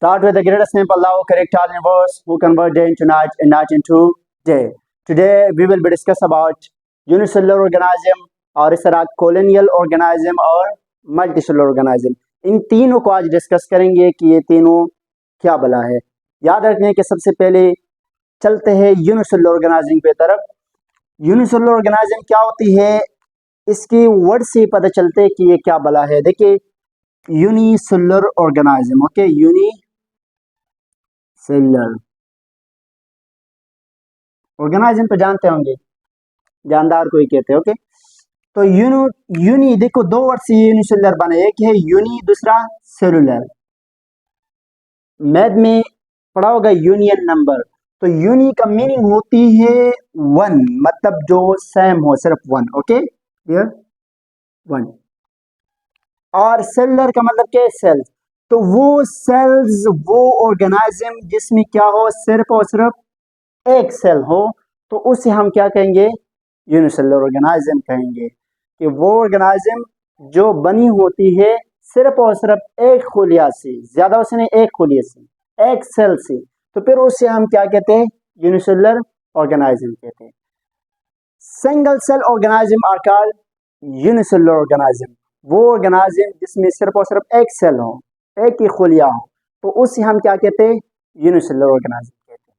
Start with the greatest name of Allah, correct all universe, who convert day into night and night into day. Today we will be discuss about unicellular organism और इस तरह colonial organism और multicellular organism. इन तीनों को आज discuss करेंगे कि ये तीनों क्या बला है. याद रखने कि सबसे पहले चलते हैं यूनिसेलुलर ऑर्गेनाइज्म पे तरफ. यूनिसेलुलर ऑर्गेनाइज्म क्या होती है, इसकी वर्ड से पता चलते है कि ये क्या बला है. देखिए unicellular organism, okay, unicellular organism तो जानते होंगे, जानदार को ही कहते हैं. ओके, तो यूनी देखो दो वर्ड से यूनिसेलुलर बने, एक है यूनी, दूसरा सेलुलर. मैथ में पढ़ा होगा यूनियन नंबर. तो यूनी का मीनिंग होती है वन, मतलब जो सेम हो, सिर्फ वन. Okay clear, one. और सेलुलर का मतलब क्या है, सेल्स. तो वो सेल्स, वो ऑर्गेनाइज्म जिसमें क्या हो, सिर्फ और सिर्फ एक सेल हो, तो उसे हम क्या कहेंगे, यूनिसेलुलर ऑर्गेनाइज्म कहेंगे. कि वो ऑर्गेनाइज्म जो बनी होती है सिर्फ और सिर्फ एक खोलिया से, ज्यादा उसने एक खोलिया से, एक सेल से, तो फिर उससे हम क्या कहते हैं, यूनिसेलुलर ऑर्गेनाइज्म कहते हैं. Single cell organism are called unicellular organism. वो ऑर्गेनाइज्म जिसमें सिर्फ और सिर्फ एक सेल हो, एक ही खोलिया हो, तो उससे हम क्या कहते हैं, यूनिसेलुलर ऑर्गेनाइज्म कहते हैं.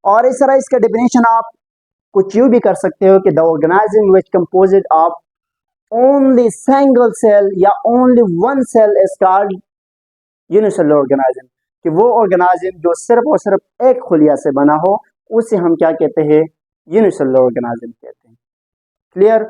और इस तरह इसका डेफिनेशन आप कुछ यूं भी कर सकते हो कि the organism which composite of only single cell या only one cell is called unicellular organism. कि वो ऑर्गेनाइज्म जो सिर्फ और सिर्फ एक खुलिया से बना हो, उसे हम क्या कहते हैं, यूनिसेलुलर ऑर्गेनाइज्म कहते हैं. क्लियर.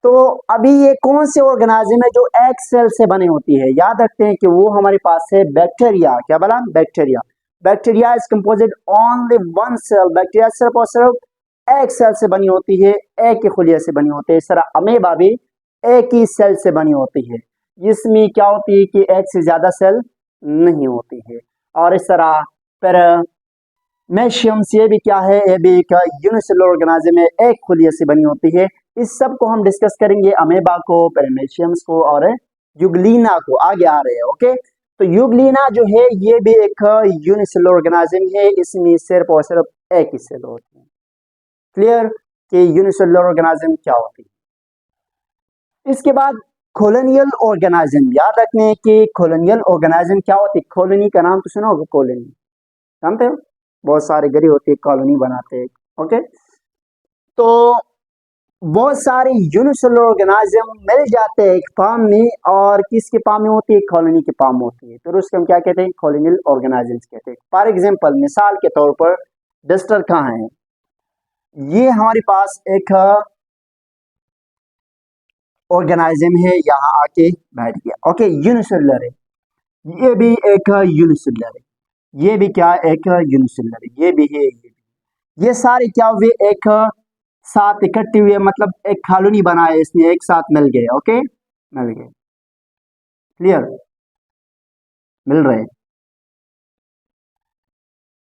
तो अभी ये कौन से ऑर्गेनाइज्म है जो एक सेल से बने होती है, याद रखते हैं कि वो हमारे पास है बैक्टीरिया. क्या बोला, bacteria. Bacteria is composite only one cell. Bacteria सिर्फ और सिर्फ एक सेल से बनी होती है, एक ही खुलिया से बनी होती है. इस तरह अमेबा भी एक ही सेल से बनी होती है. इसमें क्या होती है कि एक से ज्यादा सेल नहीं होती है. और इस तरह फिर मेशियम्स, ये भी क्या है, ये भी एक यूनिसेलुलर ऑर्गेनाइज्म है, एक खुलिया से बनी होती है. इस सब को हम डिस्कस करेंगे, अमेबा को, पेरामेशियम्स को और यूग्लिना को, आगे आ रहे हैं. ओके, तो यूग्लिना जो है ये भी एक यूनिसेलुलर ऑर्गेनाइज्म है, इसमें सिर्फ और सिर्फ एक ही सेल होती है. क्लियर कि यूनिसेलुलर ऑर्गेनाइज्म क्या होती है. इसके बाद कॉलोनियल ऑर्गेनाइज्म. याद रखने कि कॉलोनियल ऑर्गेनाइज्म क्या होती है. कॉलोनी का नाम तो सुना होगा, कॉलोनी जानते हो, बहुत सारे गरी होते हैं, कॉलोनी बनाते हैं. ओके, तो बहुत सारे यूनिसेलुलर ऑर्गेनाइज्म मिल जाते हैं एक फार्म में, और किसके फार्म में होती है, कॉलोनी के फार्म में होती है. तो उसको हम क्या कहते हैं, कॉलोनियल ऑर्गेनाइज्म कहते हैं. फॉर एग्जांपल, मिसाल के तौर पर डस्टर कहाँ है, ये हमारे पास एक ऑर्गेनाइज्म है, यहाँ आके बैठ गया. ओके, यूनिसेलुलर है. ये भी एक यूनिसेलुलर है, ये भी क्या, एक यूनिसेलुलर है, ये भी है, ये सारे क्या हुए, एक साथ इकट्ठे हुए, मतलब एक कॉलोनी बनाए, इसमें एक साथ मिल गए. ओके, मिल गए. क्लियर, मिल रहे,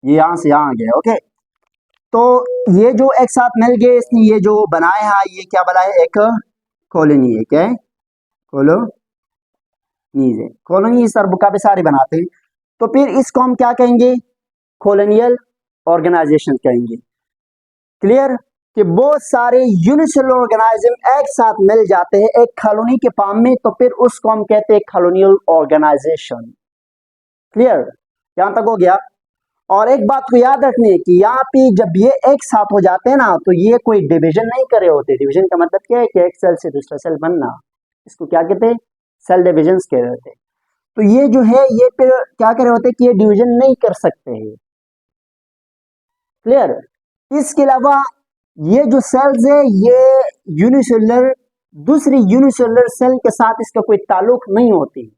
ये यहां से यहां आ गए. ओके, तो ये जो एक साथ मिल गए, इसने ये जो बनाए हैं, ये क्या बना है, एक कॉलोनी है. क्या है, कॉलोनीज है. कॉलोनी सर बुका पे सारे बनाते हैं. तो फिर इसको हम क्या कहेंगे, कॉलोनियल ऑर्गेनाइजेशन कहेंगे. क्लियर कि बहुत सारे यूनिसेलुलर ऑर्गेनाइज्म एक साथ मिल जाते हैं एक कॉलोनी के फार्म में, तो फिर उसको हम कहते हैं कॉलोनियल ऑर्गेनाइजेशन. क्लियर, यहां तक हो गया. और एक बात को याद रखनी है कि यहाँ पे जब ये एक साथ हो जाते हैं ना, तो ये कोई डिवीजन नहीं करे होते. डिवीजन का मतलब क्या है कि एक सेल से दूसरा सेल बनना, इसको क्या कहते हैं, सेल डिविजन कह रहे थे. तो ये जो है, ये फिर क्या कर रहे होते हैं कि ये डिवीजन नहीं कर सकते हैं. क्लियर. इसके अलावा ये जो सेल्स है, ये यूनिसेलुलर, दूसरी यूनिसेलुलर सेल के साथ इसका कोई ताल्लुक नहीं होती.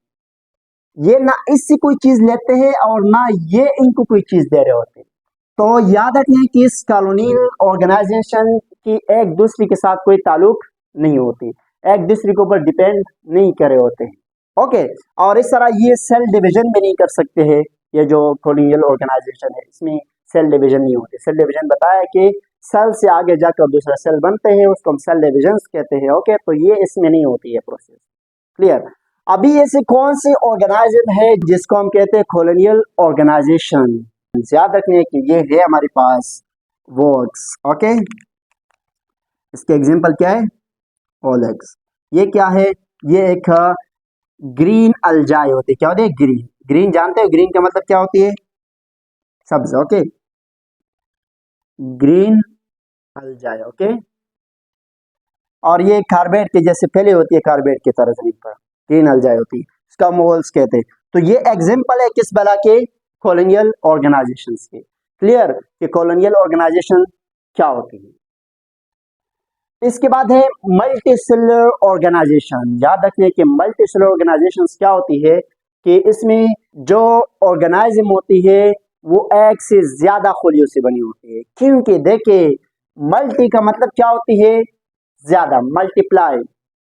ये ना इससे कोई चीज लेते हैं और ना ये इनको कोई चीज दे रहे होते. तो याद रखना कि इस कॉलोनियल ऑर्गेनाइजेशन की एक दूसरे के साथ कोई ताल्लुक नहीं होती, एक दूसरे के ऊपर डिपेंड नहीं करे होते हैं. ओके, और इस तरह ये सेल डिवीजन भी नहीं कर सकते हैं. ये जो कॉलोनियल ऑर्गेनाइजेशन है, इसमें सेल डिवीजन नहीं होती. सेल डिवीजन बताया कि सेल से आगे जाकर दूसरा सेल बनते हैं, उसको हम सेल डिवीजन कहते हैं. ओके, तो ये इसमें नहीं होती है प्रोसेस. क्लियर. अभी ऐसे कौन सी ऑर्गेनाइज्म है जिसको हम कहते हैं कॉलोनियल ऑर्गेनाइजेशन? याद रखने कि ये है हमारे पास वॉक्स। ओके, इसके एग्जांपल क्या है? ओलेक्स। ये क्या है? ये एक ग्रीन अल्जाई होती है। क्या होती है? ग्रीन। ग्रीन जानते हो ग्रीन का मतलब क्या होती है? सब्ज। Okay, green अल्जाई। ओके, और ये कार्बेट के जैसे फैले होती है, कार्बेट की तरह जमीन पर ग्रीन अल्जाई होती है, इसका मोल्स कहते हैं। तो ये एग्जांपल है किस बला के? कॉलोनियल ऑर्गेनाइजेशन के। क्लियर कि कॉलोनियल ऑर्गेनाइजेशन क्या होती है। इसके बाद है मल्टी सेलुलर ऑर्गेनाइजेशन। याद रखने कि मल्टी सेलुलर ऑर्गेनाइजेशन क्या होती है कि इसमें जो ऑर्गेनाइज्म होती है वो एक से ज्यादा खोलियों से बनी होती है। क्योंकि देखिए मल्टी का मतलब क्या होती है? ज्यादा, मल्टीप्लाई,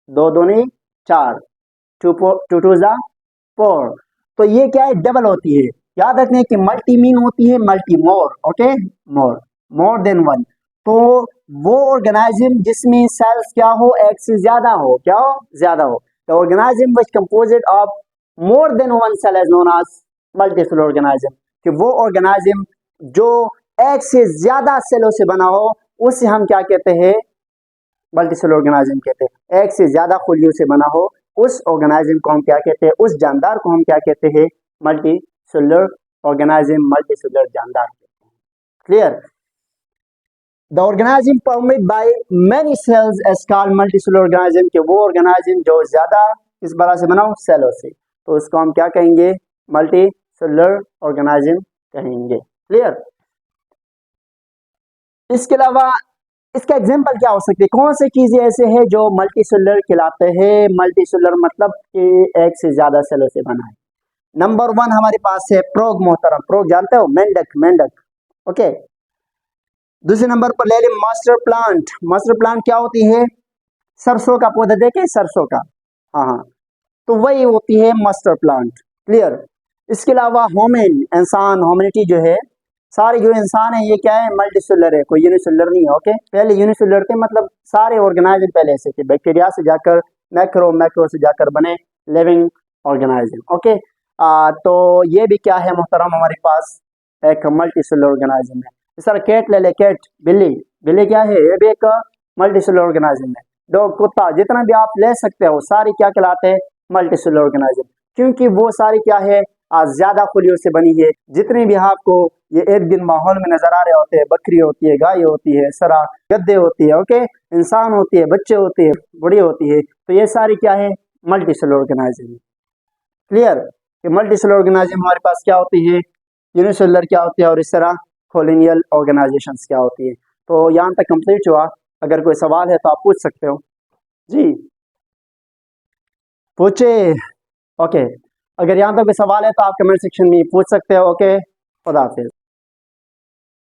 दो दूनी चार, टू टू जा फोर। तो ये क्या है? डबल होती है। याद रखने की मल्टी मीन होती है मल्टी, मोर। ओके, मोर, मोर देन वन। तो वो ऑर्गेनाइज्म जिसमें सेल्स क्या हो? एक से ज्यादा हो। क्या हो? ज्यादा हो। The organism which composed of more than one cell is known as multicellular organism. कि वो ऑर्गेनाइज्म जो एक से ज्यादा सेलों से बना हो उसे हम क्या कहते हैं? मल्टीसेलुलर ऑर्गेनाइज्म कहते हैं। एक से ज्यादा खुलियों से बना हो उस ऑर्गेनाइज्म को हम क्या कहते हैं? उस जानदार को हम क्या कहते हैं? मल्टीसेलुलर ऑर्गेनाइज्म, मल्टीसेलुलर जानदार कहते हैं। Clear? The organism formed by many cells is called multicellular organism. के वो ऑर्गेनाइज्म जो ज्यादा किस बला से बना हो? सेलों से, तो उसको हम क्या कहेंगे? मल्टीसेलुलर ऑर्गेनाइज्म कहेंगे। क्लियर? इसके अलावा इसका एग्जाम्पल क्या हो सकते हैं? कौन सी चीजें ऐसे हैं जो मल्टीसेलुलर कहलाते हैं? मल्टीसेलुलर मतलब कि एक से ज्यादा सेलों से बना है। नंबर वन हमारे पास है प्रोग मोहतरम। प्रोग जानते हो? मेंढक, मेंढक। ओके, दूसरे नंबर पर ले लें मास्टर प्लांट। मास्टर प्लांट क्या होती है? सरसों का पौधा, देखे सरसों का? हाँ हाँ, तो वही होती है मास्टर प्लांट। क्लियर? इसके अलावा होमिन, इंसान, ह्यूमैनिटी जो है, सारे जो इंसान है ये क्या है? मल्टीसेलुलर है, कोई यूनिसेलुलर नहीं है। ओके, पहले यूनिसेलुलर थे, मतलब सारे ऑर्गेनाइज्म पहले ऐसे थे, बैक्टीरिया से जाकर मैक्रो, मैक्रो से जाकर बने लिविंग ऑर्गेनाइज्म। ओके, तो ये भी क्या है मोहतरम? हमारे पास एक मल्टीसेलुलर ऑर्गेनाइज्म है। इस तरह कैट ले ले, कैट, बिल्ली। बिल्ली क्या है? ये भी एक मल्टीसेलुलर ऑर्गेनाइज्म है। डॉग, कुत्ता, जितना भी आप ले सकते हो सारे क्या कहलाते हैं? Multicellular organism. क्योंकि वो सारी क्या है? ज्यादा खुलियों से बनी है। जितने भी आपको ये इर्द गिर्द माहौल में नजर आ रहे होते हैं, बकरी होती है, गाय होती है, सरा गद्दे होती है, ओके, इंसान होती है, बच्चे होते हैं, बुढ़ी होती है, तो ये सारी क्या है? Multicellular organism. क्लियर? कि मल्टीसेलुलर ऑर्गेनाइज्म हमारे पास क्या होती है? यूनिसेलुलर क्या होती है, और इस तरह कॉलोनियल ऑर्गेनाइजेशंस क्या होती है। तो यहाँ तक कंप्लीट हुआ। अगर कोई सवाल है तो आप पूछ सकते हो। जी पूछे। ओके, अगर यहाँ तक कोई सवाल है तो आप कमेंट सेक्शन में पूछ सकते हो। ओके, खुदा हाफिज।